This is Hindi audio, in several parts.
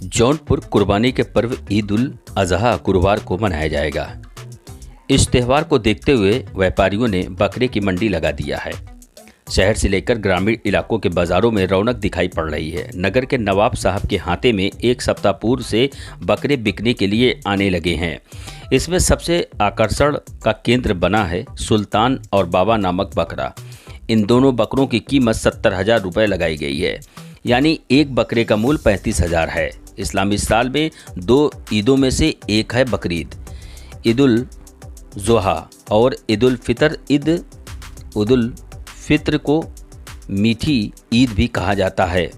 जौनपुर कुर्बानी के पर्व ईद उल अजहा गुरुवार को मनाया जाएगा। इस त्यौहार को देखते हुए व्यापारियों ने बकरे की मंडी लगा दिया है। शहर से लेकर ग्रामीण इलाकों के बाजारों में रौनक दिखाई पड़ रही है। नगर के नवाब साहब के हाथे में एक सप्ताह पूर्व से बकरे बिकने के लिए आने लगे हैं। इसमें सबसे आकर्षण का केंद्र बना है सुल्तान और बाबा नामक बकरा। इन दोनों बकरों की कीमत 70,000 रुपये लगाई गई है, यानी एक बकरे का मूल्य 35,000 है। इस्लामी साल में 2 ईदों में से एक है बकरीद, ईद उल ज़ुहा और ईद उल फितर। ईद उल फित्र को मीठी ईद भी कहा जाता है।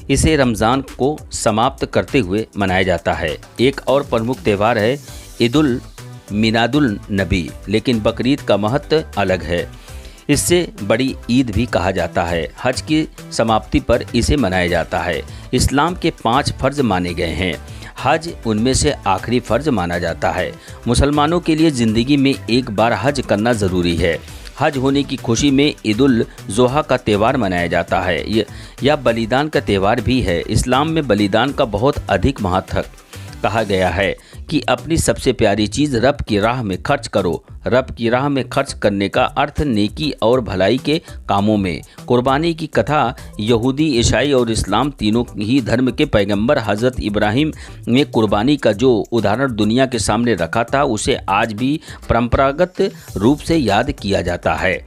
इसे रमज़ान को समाप्त करते हुए मनाया जाता है। एक और प्रमुख त्यौहार है ईद उल मिलादुल नबी, लेकिन बकरीद का महत्व अलग है। इससे बड़ी ईद भी कहा जाता है। हज की समाप्ति पर इसे मनाया जाता है। इस्लाम के 5 फ़र्ज माने गए हैं। हज उनमें से आखिरी फ़र्ज माना जाता है। मुसलमानों के लिए ज़िंदगी में एक बार हज करना ज़रूरी है। हज होने की खुशी में ईद उल ज़ुहा का त्यौहार मनाया जाता है। यह बलिदान का त्यौहार भी है। इस्लाम में बलिदान का बहुत अधिक महत्व कहा गया है कि अपनी सबसे प्यारी चीज़ रब की राह में खर्च करो। रब की राह में खर्च करने का अर्थ नेकी और भलाई के कामों में। कुर्बानी की कथा यहूदी, ईसाई और इस्लाम तीनों ही धर्म के पैगंबर हज़रत इब्राहिम ने कुर्बानी का जो उदाहरण दुनिया के सामने रखा था, उसे आज भी परंपरागत रूप से याद किया जाता है।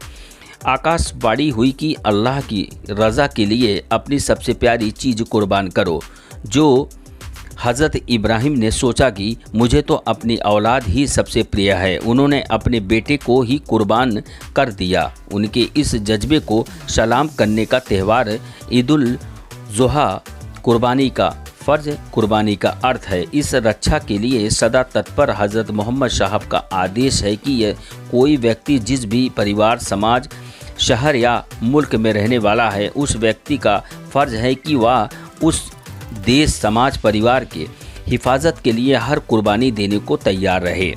आकाशवाणी हुई कि अल्लाह की रज़ा के लिए अपनी सबसे प्यारी चीज़ कुर्बान करो। जो हज़रत इब्राहिम ने सोचा कि मुझे तो अपनी औलाद ही सबसे प्रिय है, उन्होंने अपने बेटे को ही कुर्बान कर दिया। उनके इस जज्बे को सलाम करने का त्यौहार ईद उल ज़ुहा कुर्बानी का फ़र्ज, कुर्बानी का अर्थ है। इस रक्षा के लिए सदा तत्पर हज़रत मोहम्मद साहब का आदेश है कि यह कोई व्यक्ति जिस भी परिवार, समाज, शहर या मुल्क में रहने वाला है, उस व्यक्ति का फ़र्ज है कि वह उस देश, समाज, परिवार के हिफाजत के लिए हर कुर्बानी देने को तैयार रहे।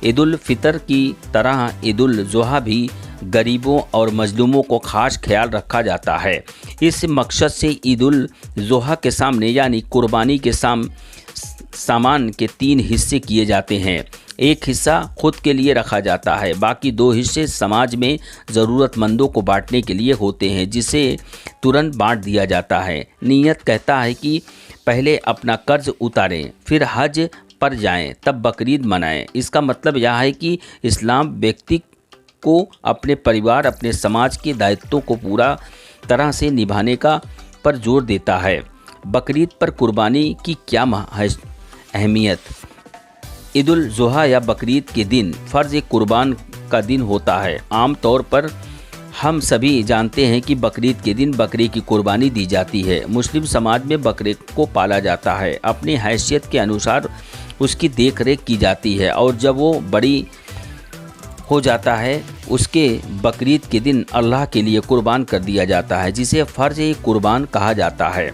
ईद उल फितर की तरह ईद उल ज़ुहा भी गरीबों और मजलूमों को खास ख्याल रखा जाता है। इस मकसद से ईद उल ज़ुहा के सामने यानी कुर्बानी के सामान के 3 हिस्से किए जाते हैं। एक हिस्सा खुद के लिए रखा जाता है, बाकी 2 हिस्से समाज में ज़रूरतमंदों को बांटने के लिए होते हैं, जिसे तुरंत बांट दिया जाता है। नीयत कहता है कि पहले अपना कर्ज उतारें, फिर हज पर जाएं, तब बकरीद मनाएं। इसका मतलब यह है कि इस्लाम व्यक्ति को अपने परिवार, अपने समाज के दायित्वों को पूरा तरह से निभाने का पर जोर देता है। बकरीद पर कुर्बानी की क्या अहमियत? ईद उल ज़ुहा या बकरीद के दिन फ़र्ज़ कुर्बान का दिन होता है। आम तौर पर हम सभी जानते हैं कि बकरीद के दिन बकरे की कुर्बानी दी जाती है। मुस्लिम समाज में बकरे को पाला जाता है, अपनी हैसियत के अनुसार उसकी देख रेख की जाती है और जब वो बड़ी हो जाता है उसके बकरीद के दिन अल्लाह के लिए कुर्बान कर दिया जाता है, जिसे फ़र्ज़ कुर्बान कहा जाता है।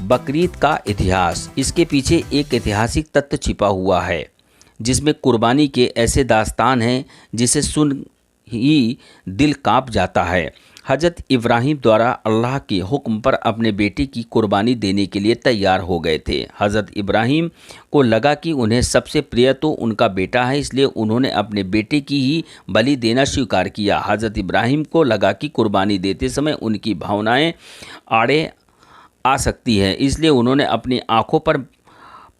बकरीद का इतिहास। इसके पीछे एक ऐतिहासिक तथ्य छिपा हुआ है, जिसमें कुर्बानी के ऐसे दास्तान हैं जिसे सुन ही दिल कांप जाता है। हज़रत इब्राहिम द्वारा अल्लाह के हुक्म पर अपने बेटे की कुर्बानी देने के लिए तैयार हो गए थे। हज़रत इब्राहिम को लगा कि उन्हें सबसे प्रिय तो उनका बेटा है, इसलिए उन्होंने अपने बेटे की ही बलि देना स्वीकार किया। हज़रत इब्राहिम को लगा कि कुर्बानी देते समय उनकी भावनाएं आड़े आ सकती है, इसलिए उन्होंने अपनी आंखों पर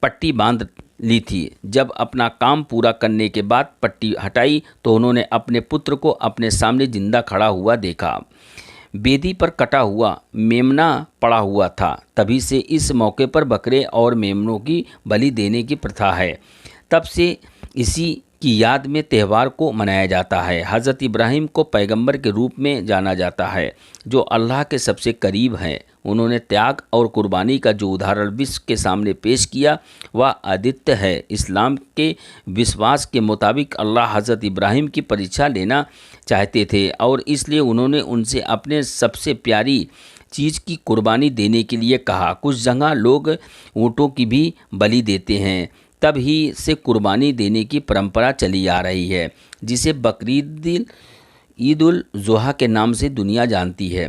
पट्टी बांध ली थी। जब अपना काम पूरा करने के बाद पट्टी हटाई तो उन्होंने अपने पुत्र को अपने सामने जिंदा खड़ा हुआ देखा। बेदी पर कटा हुआ मेमना पड़ा हुआ था। तभी से इस मौके पर बकरे और मेमनों की बलि देने की प्रथा है। तब से इसी की याद में त्यौहार को मनाया जाता है। हज़रत इब्राहिम को पैगंबर के रूप में जाना जाता है, जो अल्लाह के सबसे करीब हैं। उन्होंने त्याग और कुर्बानी का जो उदाहरण विश्व के सामने पेश किया वह अद्वितीय है। इस्लाम के विश्वास के मुताबिक अल्लाह हज़रत इब्राहिम की परीक्षा लेना चाहते थे और इसलिए उन्होंने उनसे अपने सबसे प्यारी चीज़ की कुर्बानी देने के लिए कहा। कुछ जगह लोग ऊँटों की भी बलि देते हैं। तब ही से कुर्बानी देने की परंपरा चली आ रही है, जिसे बकरीद ईद उल ज़ुहा के नाम से दुनिया जानती है।